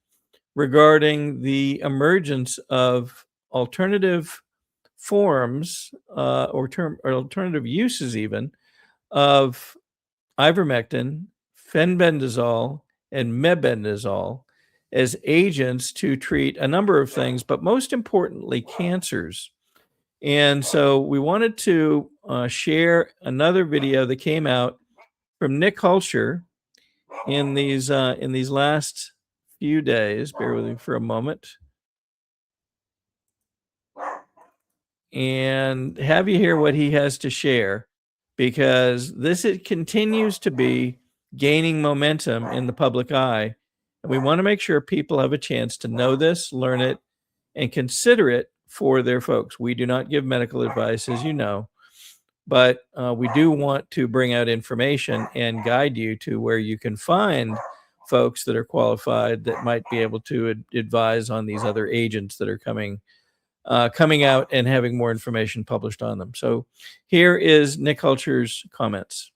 Speaker 1: regarding the emergence of alternative forms or alternative uses even of ivermectin, fenbendazole, and mebendazole as agents to treat a number of things, but most importantly, cancers. And so we wanted to share another video that came out from Nick Hulscher in these last few days. Bear with me for a moment. And have you hear what he has to share, because it continues to be gaining momentum in the public eye. And we want to make sure people have a chance to know this, learn it, and consider it for their folks. We do not give medical advice, as you know, but we do want to bring out information and guide you to where you can find folks that are qualified that might be able to advise on these other agents that are coming out and having more information published on them. So here is Nick Hulcher's comments.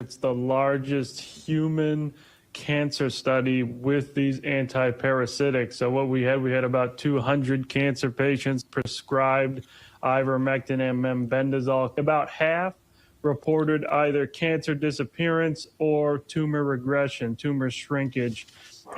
Speaker 16: It's the largest human cancer study with these antiparasitics. So what we had about 200 cancer patients prescribed ivermectin and mebendazole. About half reported either cancer disappearance or tumor regression, tumor shrinkage,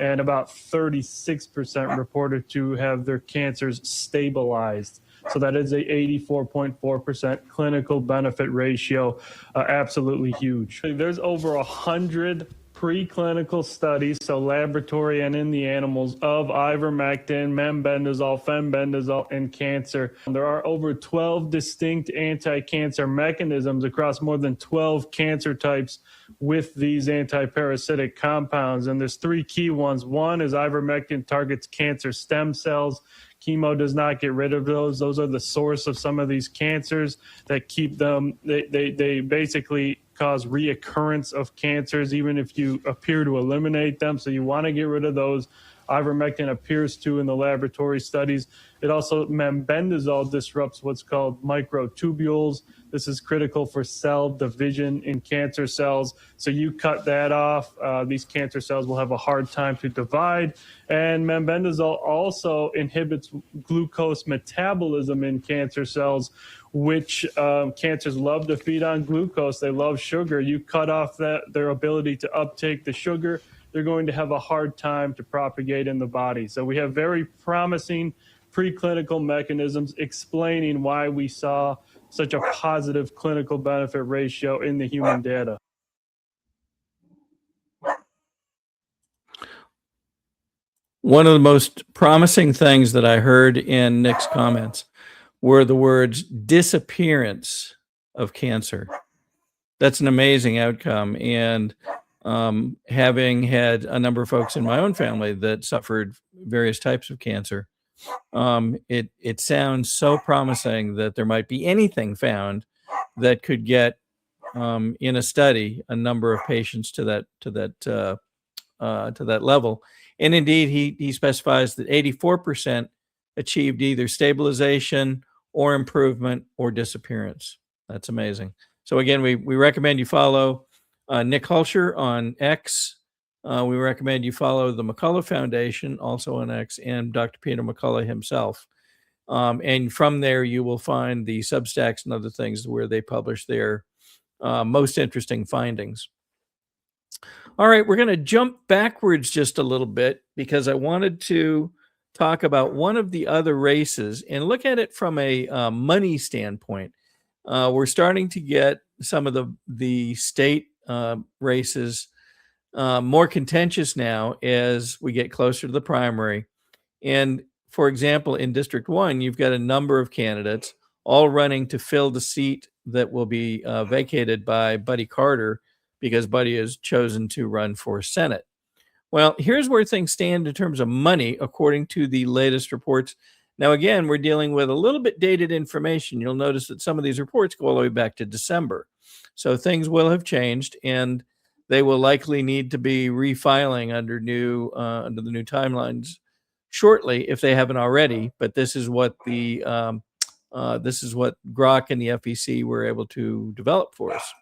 Speaker 16: and about 36% reported to have their cancers stabilized. So that is a 84.4% clinical benefit ratio, absolutely huge. There's over 100 preclinical studies, so laboratory and in the animals, of ivermectin, mebendazole, fenbendazole, and cancer. There are over 12 distinct anti-cancer mechanisms across more than 12 cancer types with these antiparasitic compounds. And there's three key ones. One is ivermectin targets cancer stem cells. Chemo does not get rid of those. Those are the source of some of these cancers that keep them, they basically cause reoccurrence of cancers, even if you appear to eliminate them. So you want to get rid of those. Ivermectin appears to in the laboratory studies. It also, mebendazole disrupts what's called microtubules. This is critical for cell division in cancer cells. So you cut that off, these cancer cells will have a hard time to divide. And mebendazole also inhibits glucose metabolism in cancer cells, which cancers love to feed on glucose. They love sugar. You cut off their ability to uptake the sugar, they're going to have a hard time to propagate in the body. So we have very promising preclinical mechanisms explaining why we saw such a positive clinical benefit ratio in the human data.
Speaker 1: One of the most promising things that I heard in Nick's comments were the words disappearance of cancer. That's an amazing outcome. And having had a number of folks in my own family that suffered various types of cancer, it sounds so promising that there might be anything found that could get in a study a number of patients to that level. And indeed, he specifies that 84% achieved either stabilization or improvement or disappearance. That's amazing. So again, we recommend you follow Nick Hulcher on X. We recommend you follow the McCullough Foundation, also on X, and Dr. Peter McCullough himself. And from there, you will find the Substacks and other things where they publish their most interesting findings. All right, we're going to jump backwards just a little bit because I wanted to talk about one of the other races and look at it from a money standpoint. We're starting to get some of the state races more contentious now as we get closer to the primary. And for example, in District 1, you've got a number of candidates all running to fill the seat that will be vacated by Buddy Carter because Buddy has chosen to run for Senate. Well, here's where things stand in terms of money, according to the latest reports. Now, again, we're dealing with a little bit dated information. You'll notice that some of these reports go all the way back to December. So things will have changed, and they will likely need to be refiling under the new timelines shortly if they haven't already. But this is what Grok and the FEC were able to develop for us.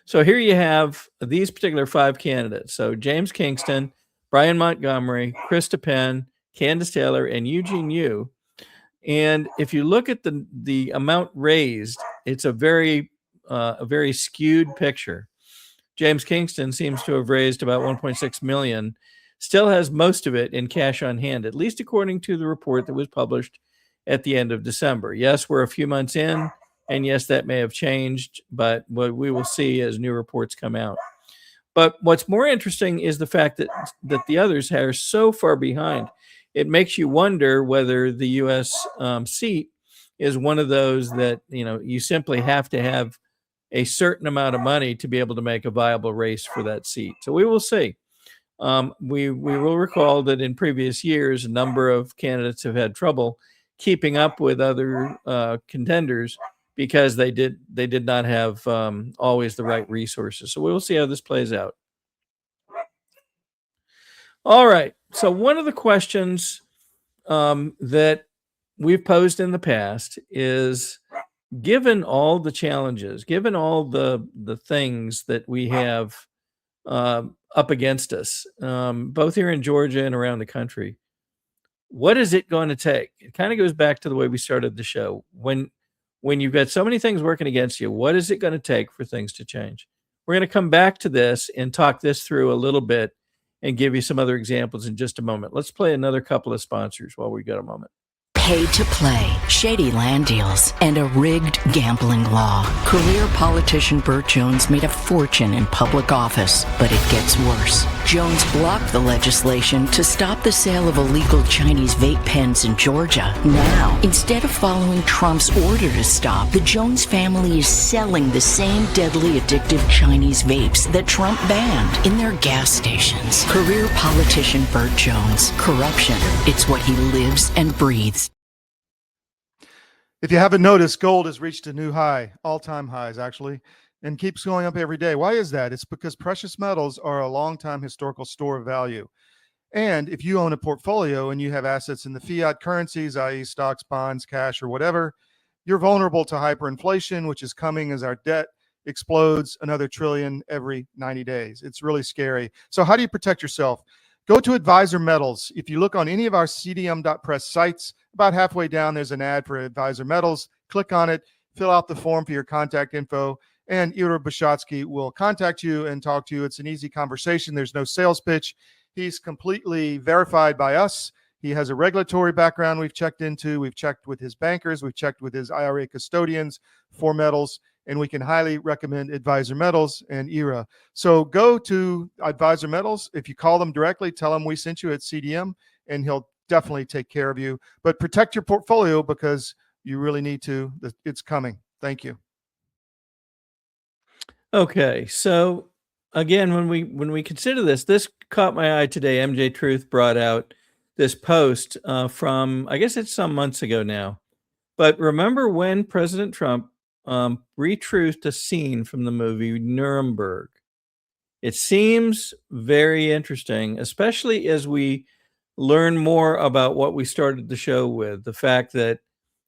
Speaker 1: So here you have these particular 5 candidates. So James Kingston, Brian Montgomery, Krista Penn, Candace Taylor, and Eugene Yu. And if you look at the amount raised, it's a very skewed picture. James Kingston seems to have raised about 1.6 million, still has most of it in cash on hand, at least according to the report that was published at the end of December. Yes, we're a few months in, and yes, that may have changed, but what we will see as new reports come out. But what's more interesting is the fact that the others are so far behind. It makes you wonder whether the U.S. Seat is one of those that, you simply have to have a certain amount of money to be able to make a viable race for that seat. So we will see. We will recall that in previous years, a number of candidates have had trouble keeping up with other contenders because they did not have always the right resources. So we will see how this plays out. All right. So one of the questions that we've posed in the past is, given all the challenges, given all the things that we have up against us, both here in Georgia and around the country, what is it going to take? It kind of goes back to the way we started the show. When you've got so many things working against you, what is it going to take for things to change? We're going to come back to this and talk this through a little bit and give you some other examples in just a moment. Let's play another couple of sponsors while we got a moment.
Speaker 17: Pay to play, shady land deals, and a rigged gambling law. Career politician Burt Jones made a fortune in public office, but it gets worse. Jones blocked the legislation to stop the sale of illegal Chinese vape pens in Georgia. Now, instead of following Trump's order to stop, the Jones family is selling the same deadly addictive Chinese vapes that Trump banned in their gas stations. Career politician Burt Jones. Corruption, it's what he lives and breathes.
Speaker 18: If you haven't noticed, gold has reached a new high, all-time highs actually, and keeps going up every day. Why is that? It's because precious metals are a long-time historical store of value. And if you own a portfolio and you have assets in the fiat currencies, i.e. stocks, bonds, cash, or whatever, you're vulnerable to hyperinflation, which is coming as our debt explodes another trillion every 90 days. It's really scary. So how do you protect yourself? Go to Advisor Metals. If you look on any of our CDM.press sites, about halfway down, there's an ad for Advisor Metals. Click on it, fill out the form for your contact info, and Ira Bishotsky will contact you and talk to you. It's an easy conversation. There's no sales pitch. He's completely verified by us. He has a regulatory background we've checked into. We've checked with his bankers. We've checked with his IRA custodians for metals, and we can highly recommend Advisor Metals and IRA. So go to Advisor Metals. If you call them directly, tell them we sent you at CDM, and he'll definitely take care of you. But protect your portfolio because you really need to. It's coming. Thank you.
Speaker 1: Okay, so again, when we consider this caught my eye today. MJ Truth brought out this post from, I guess it's some months ago now. But remember when President Trump retruthed a scene from the movie Nuremberg? It seems very interesting, especially as we learn more about what we started the show with, the fact that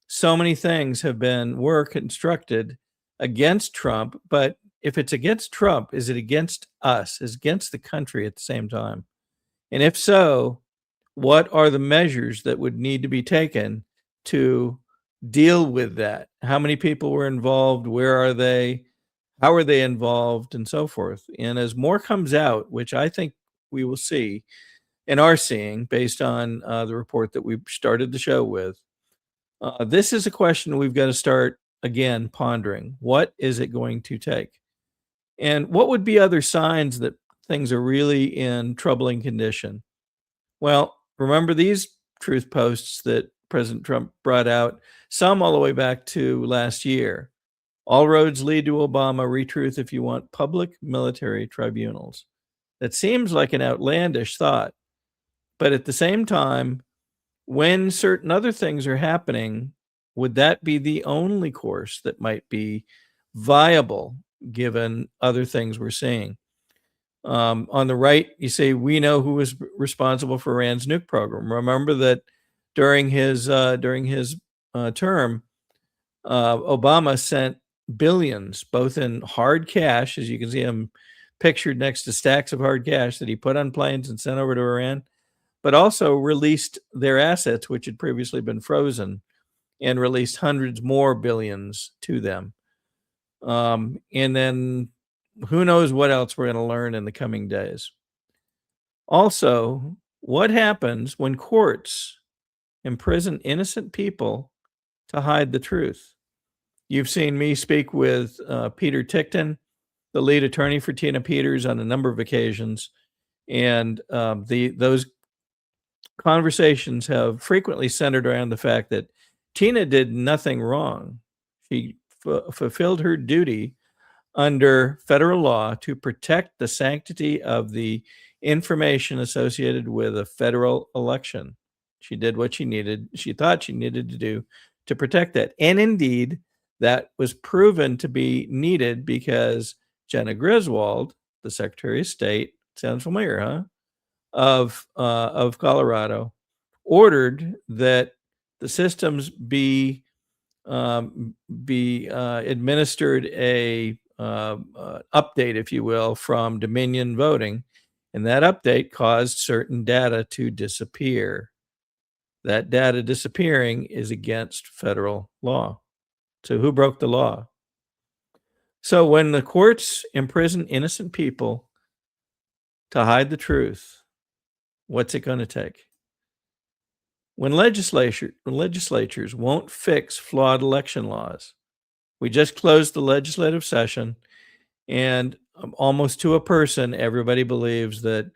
Speaker 1: so many things were constructed against Trump. But if it's against Trump, is it against us? Is it against the country at the same time? And if so, what are the measures that would need to be taken to deal with that? How many people were involved? Where are they? How are they involved? And so forth. And as more comes out, which I think we will see and are seeing based on the report that we started the show with, this is a question we've got to start again pondering. What is it going to take? And what would be other signs that things are really in troubling condition? Well, remember these truth posts that President Trump brought out, some all the way back to last year. All roads lead to Obama. Retruth if you want public military tribunals. That seems like an outlandish thought. But at the same time, when certain other things are happening, would that be the only course that might be viable given other things we're seeing? On the right, you say, we know who was responsible for Iran's nuke program. Remember that during his term, Obama sent billions, both in hard cash, as you can see him pictured next to stacks of hard cash that he put on planes and sent over to Iran, but also released their assets, which had previously been frozen, and released hundreds more billions to them. And then who knows what else we're going to learn in the coming days. Also, what happens when courts imprison innocent people to hide the truth? You've seen me speak with Peter Tickton, the lead attorney for Tina Peters, on a number of occasions. And those conversations have frequently centered around the fact that Tina did nothing wrong. She fulfilled her duty under federal law to protect the sanctity of the information associated with a federal election. She did what she thought she needed to do to protect that. And indeed, that was proven to be needed because Jenna Griswold, the Secretary of State, sounds familiar, huh? of Colorado ordered that the systems be administered a update, if you will, from Dominion Voting, and that update caused certain data to disappear. That data disappearing is against federal law. So who broke the law? So when the courts imprison innocent people to hide the truth, what's it going to take? When legislatures won't fix flawed election laws, we just closed the legislative session, and almost to a person, everybody believes that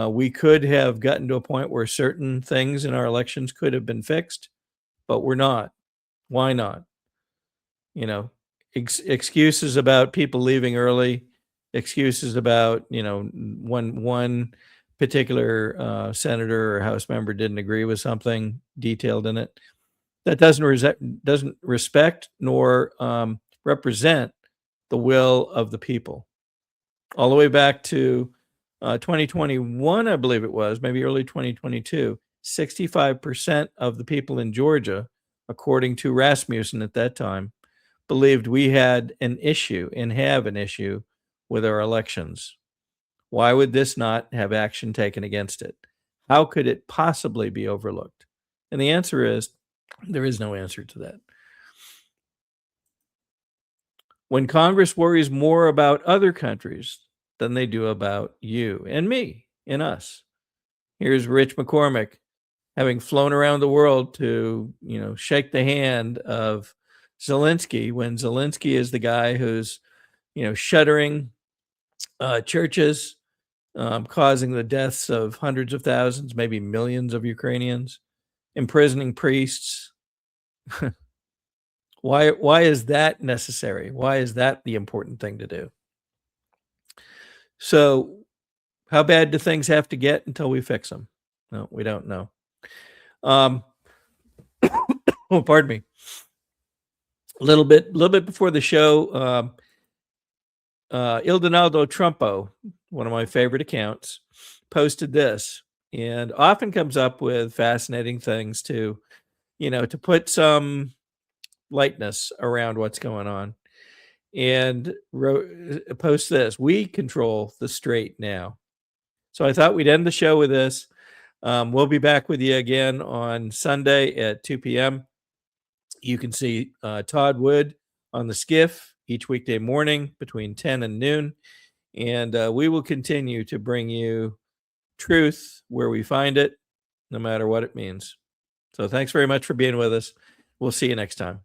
Speaker 1: we could have gotten to a point where certain things in our elections could have been fixed, but we're not. Why not? You know, excuses about people leaving early, excuses about, one particular senator or House member didn't agree with something detailed in it. That doesn't respect nor represent the will of the people. All the way back to 2021, I believe it was, maybe early 2022, 65% of the people in Georgia, according to Rasmussen at that time, believed we had an issue and have an issue with our elections. Why would this not have action taken against it? How could it possibly be overlooked? And the answer is, there is no answer to that. When Congress worries more about other countries than they do about you and me and us. Here's Rich McCormick having flown around the world to, shake the hand of Zelensky, when Zelensky is the guy who's, shuttering churches, causing the deaths of hundreds of thousands, maybe millions of Ukrainians, imprisoning priests. Why is that necessary? Why is that the important thing to do? So how bad do things have to get until we fix them? No, we don't know. Oh, pardon me. A little bit before the show, Il Donaldo Trumpo, one of my favorite accounts, posted this, and often comes up with fascinating things to put some lightness around what's going on. And post this: we control the straight now. So I thought we'd end the show with this. We'll be back with you again on Sunday at 2 p.m. You can see Todd Wood on the Skiff each weekday morning between 10 and noon. And we will continue to bring you truth where we find it, no matter what it means. So thanks very much for being with us. We'll see you next time.